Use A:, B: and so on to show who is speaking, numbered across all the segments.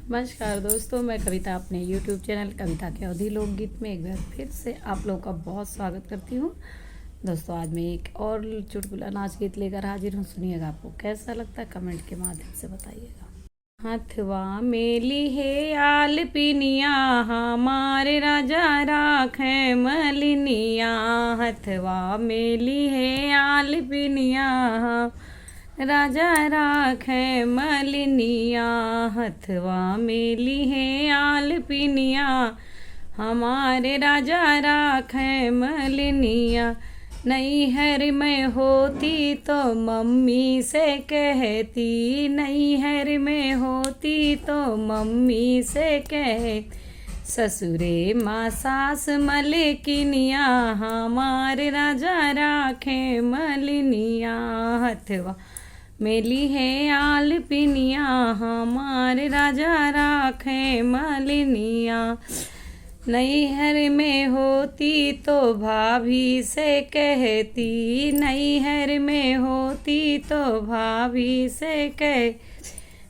A: नमस्कार दोस्तों, मैं कविता अपने YouTube चैनल कविता के अवधि लोकगीत में एक बार फिर से आप लोगों का बहुत स्वागत करती हूँ। दोस्तों, आज मैं एक और चुटकुला नाच गीत लेकर हाजिर हूँ। सुनिएगा, आपको कैसा लगता है कमेंट के माध्यम से बताइएगा। हथवा मेली है आल पिनिया, हमारे राजा राखे मलिनिया। हथवा मेली है आल पिनिया, राजा राखे मलिनिया। हथवा मेली है आल पिनिया, हमारे राजा राखे मलिनिया। नैहर में होती तो मम्मी से कहती, नैहर में होती तो मम्मी से कहती। ससुरे माँ सास मलिकिनिया, हमारे राजा राखे मलिनिया। हथवा मेली है आल पिनिया, हमारे राजा राखे मलिनिया। नैहर में होती तो भाभी से कहती, नैहर में होती तो भाभी से कह।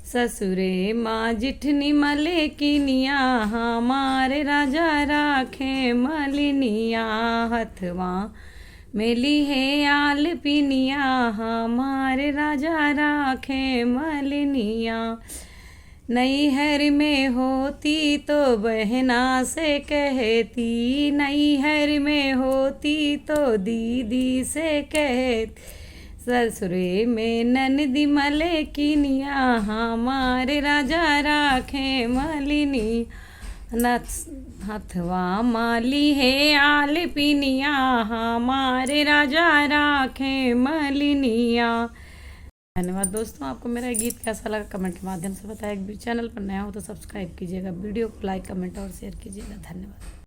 A: ससुरे माँ जिठनी मलिकिनिया, हमारे राजा राखे मलिनिया। हथवा मेली है आल पिनिया, हमारे राजा राखे मलिनिया। नैहर में होती तो बहना से कहती, नैहर में होती तो दीदी से कहती। ससुरे में ननदी मलिकिनिया, हमारे राजा राखे मलिनी। हथवा माली है आल पिनिया, हमारे राजा राखे मलिनिया। धन्यवाद दोस्तों, आपको मेरा गीत कैसा लगा कमेंट के माध्यम से बताएं। चैनल पर नया हो तो सब्सक्राइब कीजिएगा, वीडियो को लाइक कमेंट और शेयर कीजिएगा। धन्यवाद।